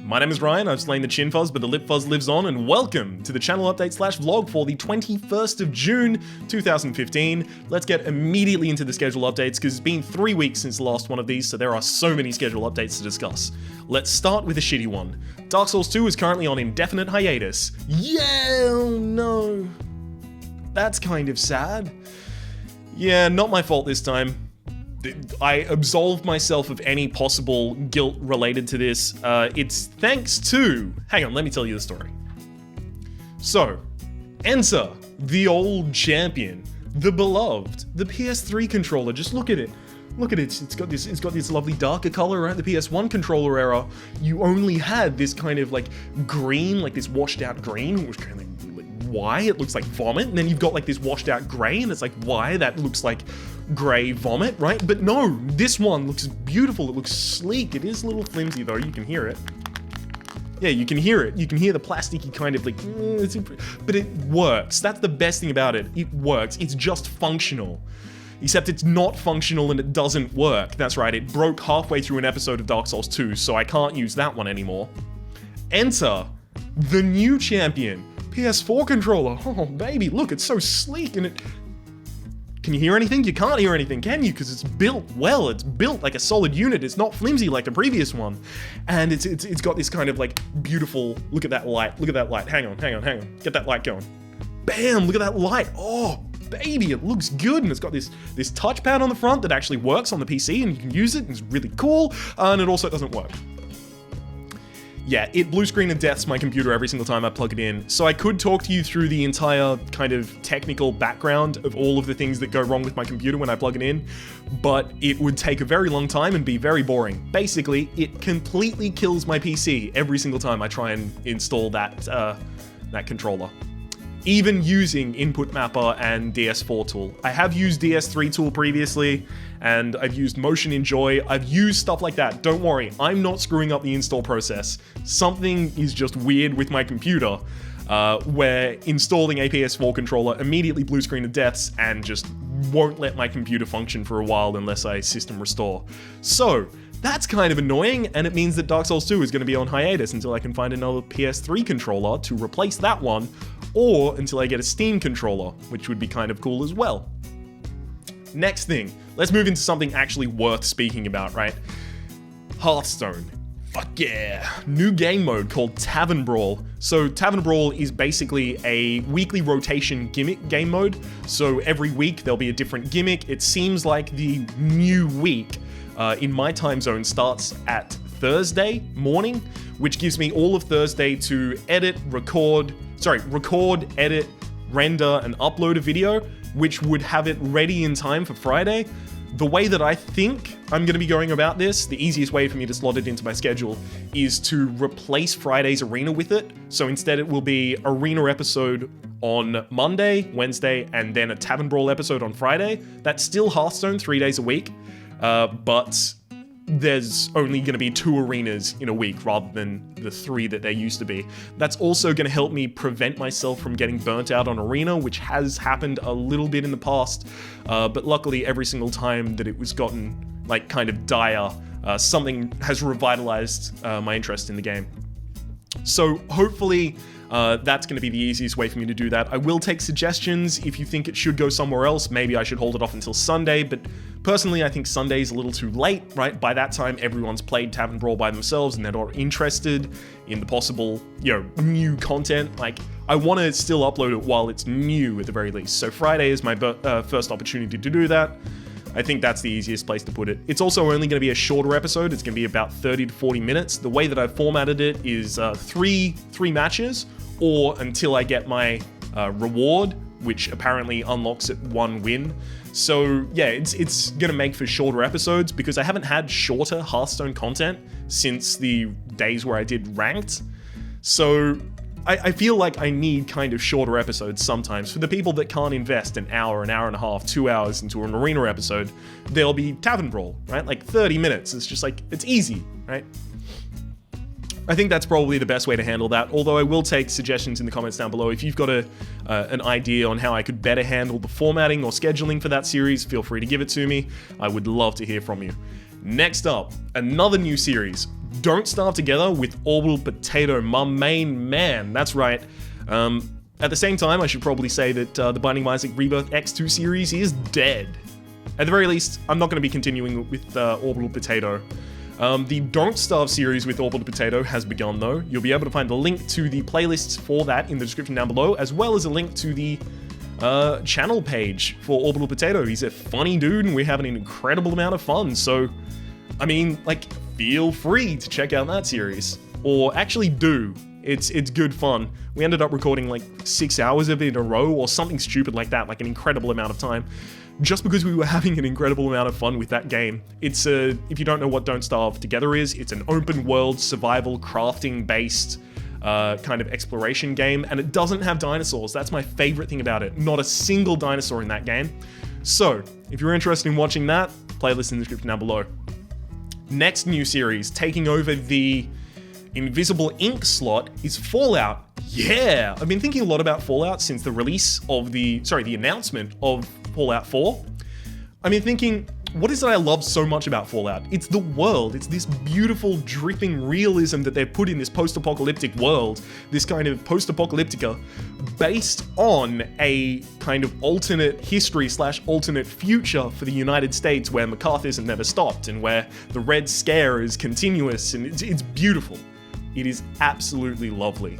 My name is Ryan, I've slain the chin fuzz, but the lip fuzz lives on, and welcome to the channel update / vlog for the 21st of June, 2015. Let's get immediately into the schedule updates, because it's been 3 weeks since the last one of these, so there are so many schedule updates to discuss. Let's start with a shitty one. Dark Souls 2 is currently on indefinite hiatus. Yeah, oh no. That's kind of sad. Yeah, not my fault this time. I absolved myself of any possible guilt related to this. It's thanks to... Hang on, let me tell you the story. So, enter the old champion, the beloved, the PS3 controller. Just look at it. Look at it. It's got this lovely darker color, right? The PS1 controller era, you only had this kind of like green, like this washed out green, which kind of like why it looks like vomit, and then you've got like this washed out gray, and it's like why that looks like gray vomit, right? But no, this one looks beautiful. It looks sleek. It is a little flimsy though. You can hear it. Yeah, you can hear it. You can hear the plasticky kind of like, but it works. That's the best thing about it. It works. It's just functional. Except it's not functional and it doesn't work. That's right, it broke halfway through an episode of Dark Souls 2, so I can't use that one anymore. Enter the new champion, PS4 controller. Oh baby, look, it's so sleek and it... Can you hear anything? You can't hear anything, can you? Because it's built well, it's built like a solid unit, it's not flimsy like the previous one. And it's got this kind of like beautiful, look at that light, hang on, get that light going. Bam, look at that light, oh baby, it looks good, and it's got this touchpad on the front that actually works on the PC, and you can use it, and it's really cool, and it also doesn't work. Yeah, it blue screen and deaths my computer every single time I plug it in, so I could talk to you through the entire kind of technical background of all of the things that go wrong with my computer when I plug it in, but it would take a very long time and be very boring. Basically, it completely kills my PC every single time I try and install that controller. Even using Input Mapper and DS4 tool. I have used DS3 tool previously, and I've used Motion Enjoy. I've used stuff like that. Don't worry, I'm not screwing up the install process. Something is just weird with my computer, where installing a PS4 controller immediately blue screen of deaths and just won't let my computer function for a while unless I system restore. So, that's kind of annoying, and it means that Dark Souls 2 is going to be on hiatus until I can find another PS3 controller to replace that one, or until I get a Steam controller, which would be kind of cool as well. Next thing, let's move into something actually worth speaking about, right? Hearthstone. Fuck yeah! New game mode called Tavern Brawl. So Tavern Brawl is basically a weekly rotation gimmick game mode. So every week there'll be a different gimmick. It seems like the new week in my time zone starts at Thursday morning, which gives me all of Thursday to record, edit, render, and upload a video, which would have it ready in time for Friday. The way that I think I'm going to be going about this, the easiest way for me to slot it into my schedule, is to replace Friday's Arena with it. So instead it will be Arena episode on Monday, Wednesday, and then a Tavern Brawl episode on Friday. That's still Hearthstone 3 days a week, but there's only going to be 2 arenas in a week rather than the 3 that there used to be. That's also going to help me prevent myself from getting burnt out on Arena, which has happened a little bit in the past, but luckily every single time that it was gotten like kind of dire, something has revitalized my interest in the game. So hopefully that's going to be the easiest way for me to do that. I will take suggestions. If you think it should go somewhere else, maybe I should hold it off until Sunday, but personally I think Sunday's a little too late, right? By that time everyone's played Tavern Brawl by themselves and they're not interested in the possible, new content. Like, I want to still upload it while it's new at the very least. So Friday is my first opportunity to do that. I think that's the easiest place to put it. It's also only going to be a shorter episode. It's going to be about 30 to 40 minutes. The way that I've formatted it is three matches, or until I get my reward, which apparently unlocks at 1 win. So yeah, it's going to make for shorter episodes because I haven't had shorter Hearthstone content since the days where I did ranked. So I feel like I need kind of shorter episodes sometimes. For the people that can't invest an hour and a half, 2 hours into an Arena episode, there'll be Tavern Brawl, right? Like 30 minutes. It's just like, it's easy, right? I think that's probably the best way to handle that, although I will take suggestions in the comments down below. If you've got an idea on how I could better handle the formatting or scheduling for that series, feel free to give it to me. I would love to hear from you. Next up, another new series, Don't Starve Together with Orbital Potato, my main man. That's right. At the same time, I should probably say that the Binding of Isaac Rebirth X2 series is dead. At the very least, I'm not going to be continuing with Orbital Potato. The Don't Starve series with Orbital Potato has begun though. You'll be able to find the link to the playlists for that in the description down below, as well as a link to the channel page for Orbital Potato. He's a funny dude and we're having an incredible amount of fun, so, I mean, like, feel free to check out that series. Or actually do. It's good fun. We ended up recording like 6 hours of it in a row or something stupid like that, like an incredible amount of time, just because we were having an incredible amount of fun with that game. It's if you don't know what Don't Starve Together is, it's an open world survival crafting based kind of exploration game, and it doesn't have dinosaurs. That's my favorite thing about it. Not a single dinosaur in that game. So if you're interested in watching that, playlist in the description down below. Next new series taking over the Invisible Ink slot is Fallout. Yeah! I've been thinking a lot about Fallout since the release of the announcement of Fallout 4. I've been thinking, what is it I love so much about Fallout? It's the world. It's this beautiful, dripping realism that they've put in this post-apocalyptic world, this kind of post-apocalyptica, based on a kind of alternate history / alternate future for the United States where McCarthyism never stopped and where the Red Scare is continuous, and it's beautiful. It is absolutely lovely.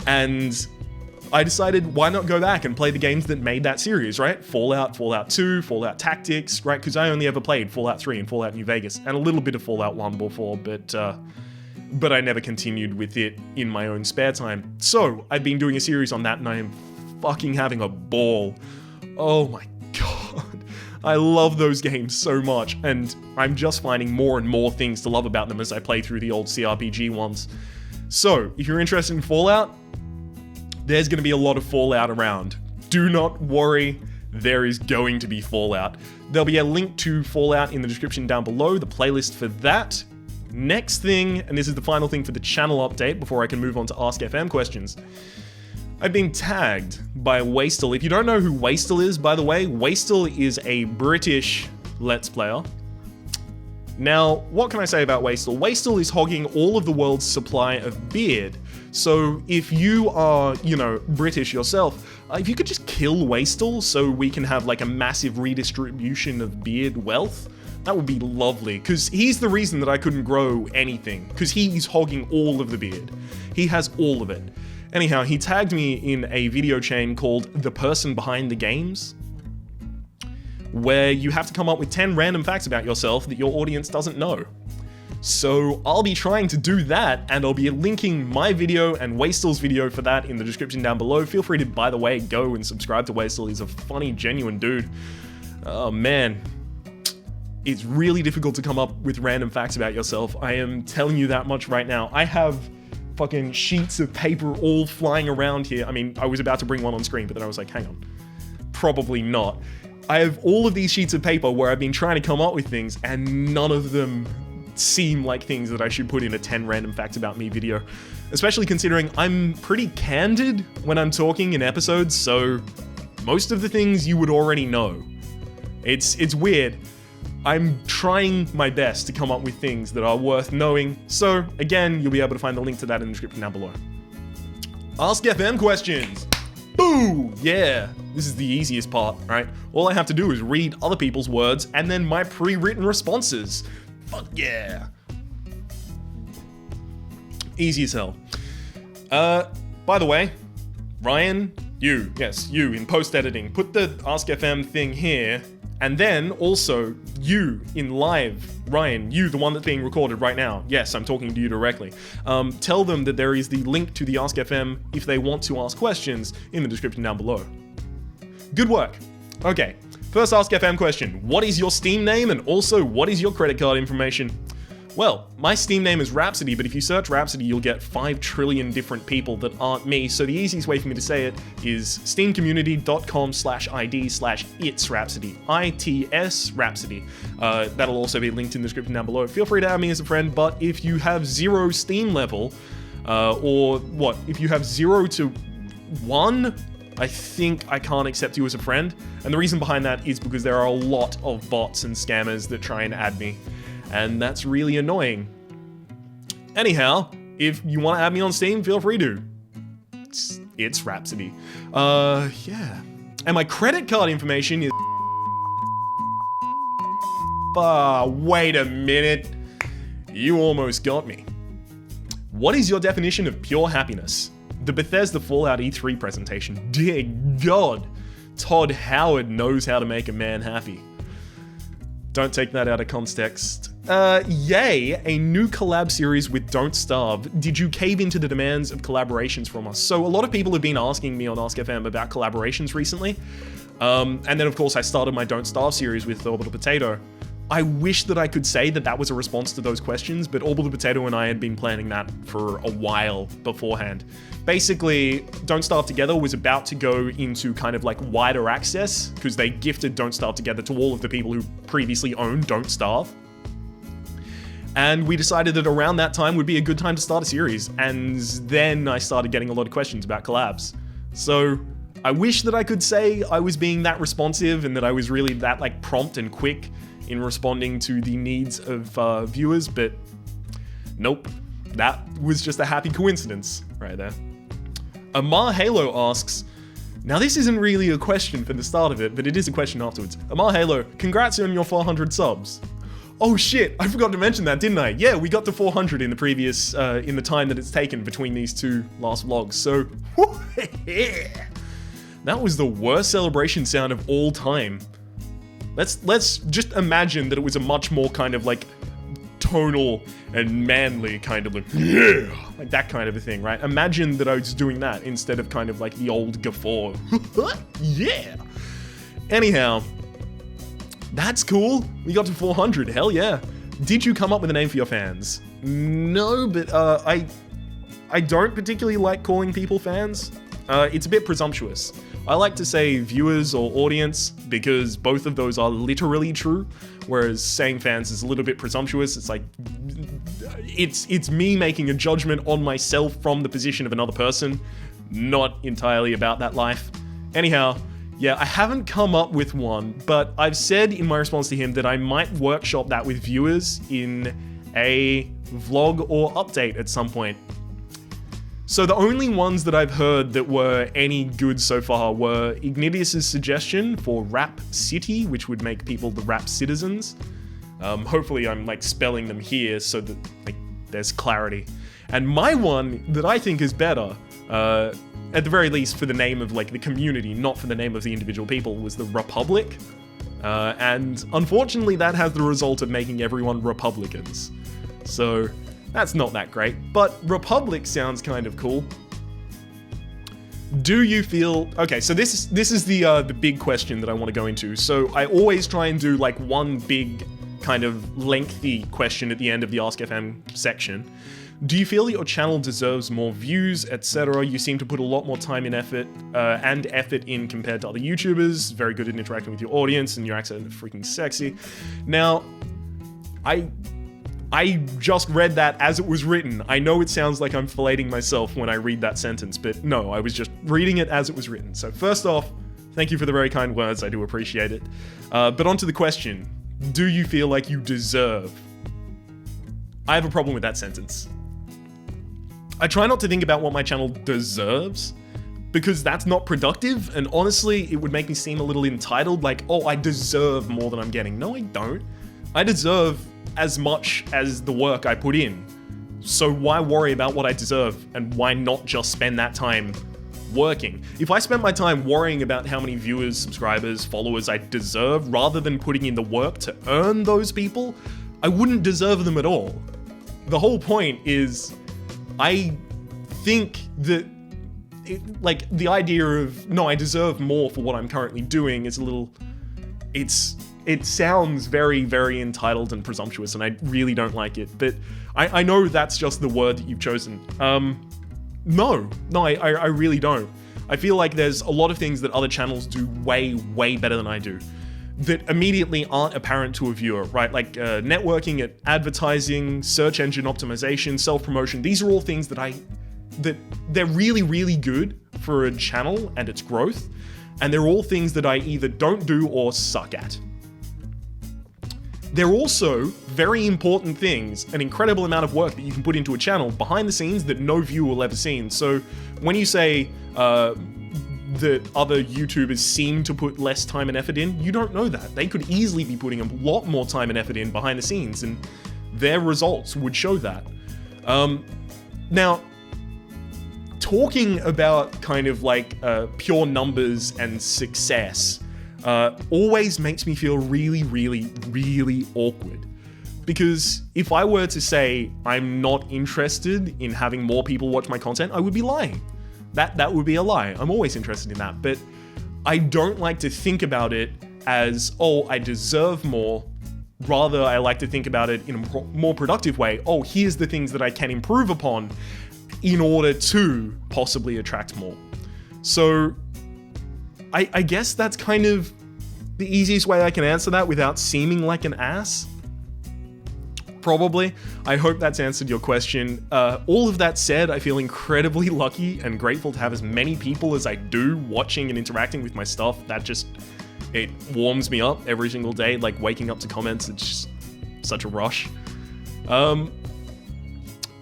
And I decided, why not go back and play the games that made that series, right? Fallout, Fallout 2, Fallout Tactics, right? Because I only ever played Fallout 3 and Fallout New Vegas, and a little bit of Fallout 1 before, but I never continued with it in my own spare time. So I've been doing a series on that, and I am fucking having a ball. Oh my god. I love those games so much, and I'm just finding more and more things to love about them as I play through the old CRPG ones. So, if you're interested in Fallout, there's going to be a lot of Fallout around. Do not worry, there is going to be Fallout. There'll be a link to Fallout in the description down below, the playlist for that. Next thing, and this is the final thing for the channel update before I can move on to Ask FM questions. I've been tagged by Wastel. If you don't know who Wastel is, by the way, Wastel is a British Let's Player. Now, what can I say about Wastel? Wastel is hogging all of the world's supply of beard. So if you are, British yourself, if you could just kill Wastel so we can have like a massive redistribution of beard wealth, that would be lovely, because he's the reason that I couldn't grow anything, because he's hogging all of the beard. He has all of it. Anyhow, he tagged me in a video chain called The Person Behind the Games, where you have to come up with 10 random facts about yourself that your audience doesn't know. So I'll be trying to do that, and I'll be linking my video and Wastel's video for that in the description down below. Feel free to, by the way, go and subscribe to Wastel. He's a funny, genuine dude. Oh man. It's really difficult to come up with random facts about yourself. I am telling you that much right now. I have fucking sheets of paper all flying around here. I mean, I was about to bring one on screen, but then I was like, hang on. Probably not. I have all of these sheets of paper where I've been trying to come up with things, and none of them seem like things that I should put in a 10 random facts about me video. Especially considering I'm pretty candid when I'm talking in episodes, so most of the things you would already know. It's weird. I'm trying my best to come up with things that are worth knowing, so again, you'll be able to find the link to that in the description down below. Ask FM questions! Boo! Yeah, this is the easiest part, right? All I have to do is read other people's words and then my pre-written responses. Fuck yeah! Easy as hell. By the way, Ryan, you in post-editing, put the Ask FM thing here. And then also, you in live, Ryan, you, the one that's being recorded right now. Yes, I'm talking to you directly. Tell them that there is the link to the Ask FM if they want to ask questions in the description down below. Good work. Okay, first Ask FM question. What is your Steam name, and also what is your credit card information? Well, my Steam name is Rhapsody, but if you search Rhapsody, you'll get 5 trillion different people that aren't me, so the easiest way for me to say it is steamcommunity.com/id/its Rhapsody. ITS Rhapsody. That'll also be linked in the description down below. Feel free to add me as a friend, but if you have 0 Steam level, if you have 0 to 1, I think I can't accept you as a friend. And the reason behind that is because there are a lot of bots and scammers that try and add me. And that's really annoying. Anyhow, if you want to add me on Steam, feel free to. It's Rhapsody. Yeah. And my credit card information is... wait a minute. You almost got me. What is your definition of pure happiness? The Bethesda Fallout E3 presentation. Dear God, Todd Howard knows how to make a man happy. Don't take that out of context. Yay, a new collab series with Don't Starve. Did you cave into the demands of collaborations from us? So a lot of people have been asking me on AskFM about collaborations recently. And then of course I started my Don't Starve series with Orbital Potato. I wish that I could say that that was a response to those questions, but Orbital Potato and I had been planning that for a while beforehand. Basically, Don't Starve Together was about to go into kind of like wider access, because they gifted Don't Starve Together to all of the people who previously owned Don't Starve. And we decided that around that time would be a good time to start a series, and then I started getting a lot of questions about collabs. So I wish that I could say I was being that responsive and that I was really that like prompt and quick in responding to the needs of viewers, but nope, that was just a happy coincidence right there. Amar Halo asks, now this isn't really a question for the start of it, but it is a question afterwards. Amar Halo, congrats on your 400 subs. Oh shit, I forgot to mention that, didn't I? Yeah, we got to 400 in the previous, in the time that it's taken between these two last vlogs, so that was the worst celebration sound of all time. Let's just imagine that it was a much more kind of like tonal and manly kind of like, yeah, like that kind of a thing, right? Imagine that I was doing that instead of kind of like the old guffaw. Yeah. Anyhow, that's cool. We got to 400, hell yeah. Did you come up with a name for your fans? No, but I don't particularly like calling people fans. It's a bit presumptuous. I like to say viewers or audience because both of those are literally true, whereas saying fans is a little bit presumptuous. It's like, it's me making a judgment on myself from the position of another person, not entirely about that life. Anyhow, yeah, I haven't come up with one, but I've said in my response to him that I might workshop that with viewers in a vlog or update at some point. So the only ones that I've heard that were any good so far were Ignitius's suggestion for Rap City, which would make people the Rap Citizens. Hopefully I'm like spelling them here so that like there's clarity. And my one that I think is better, at the very least for the name of like the community, not for the name of the individual people, was the Republic. And unfortunately that has the result of making everyone Republicans. So that's not that great, but Republic sounds kind of cool. Do you feel... Okay, so this is the big question that I want to go into. So I always try and do like one big kind of lengthy question at the end of the Ask FM section. Do you feel that your channel deserves more views, etc.? You seem to put a lot more time and effort in compared to other YouTubers. Very good at interacting with your audience, and your accent is freaking sexy. Now, I just read that as it was written. I know it sounds like I'm filleting myself when I read that sentence, but no, I was just reading it as it was written. So first off, thank you for the very kind words, I do appreciate it. But on to the question, do you feel like you deserve? I have a problem with that sentence. I try not to think about what my channel deserves, because that's not productive, and honestly, it would make me seem a little entitled, like, oh, I deserve more than I'm getting. No, I don't. I deserve as much as the work I put in. So why worry about what I deserve, and why not just spend that time working? If I spent my time worrying about how many viewers, subscribers, followers I deserve, rather than putting in the work to earn those people, I wouldn't deserve them at all. The whole point is, I think that like the idea of, no, I deserve more for what I'm currently doing is a little, it sounds very, very entitled and presumptuous, and I really don't like it, but I know that's just the word that you've chosen. No, I really don't. I feel like there's a lot of things that other channels do way, way better than I do that immediately aren't apparent to a viewer, right? Like networking, at advertising, search engine optimization, self-promotion. These are all things that they're really, really good for a channel and its growth, and they're all things that I either don't do or suck at. They're also very important things, an incredible amount of work that you can put into a channel behind the scenes that no viewer will ever see. So when you say that other YouTubers seem to put less time and effort in, you don't know that. They could easily be putting a lot more time and effort in behind the scenes, and their results would show that. Now, talking about kind of like pure numbers and success always makes me feel really, really, really awkward. Because if I were to say I'm not interested in having more people watch my content, I would be lying. That would be a lie. I'm always interested in that, but I don't like to think about it as, oh, I deserve more. Rather, I like to think about it in a more productive way. Oh, here's the things that I can improve upon in order to possibly attract more. So I guess that's kind of the easiest way I can answer that without seeming like an ass. Probably. I hope that's answered your question. All of that said, I feel incredibly lucky and grateful to have as many people as I do watching and interacting with my stuff. That just, it warms me up every single day, like waking up to comments. It's just such a rush.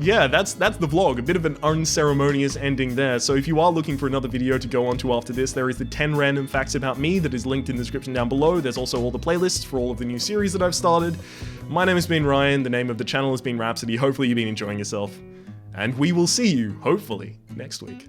Yeah, that's the vlog. A bit of an unceremonious ending there. So if you are looking for another video to go on to after this, there is the 10 random facts about me that is linked in the description down below. There's also all the playlists for all of the new series that I've started. My name has been Ryan, the name of the channel has been Rhapsody. Hopefully you've been enjoying yourself, and we will see you, hopefully, next week.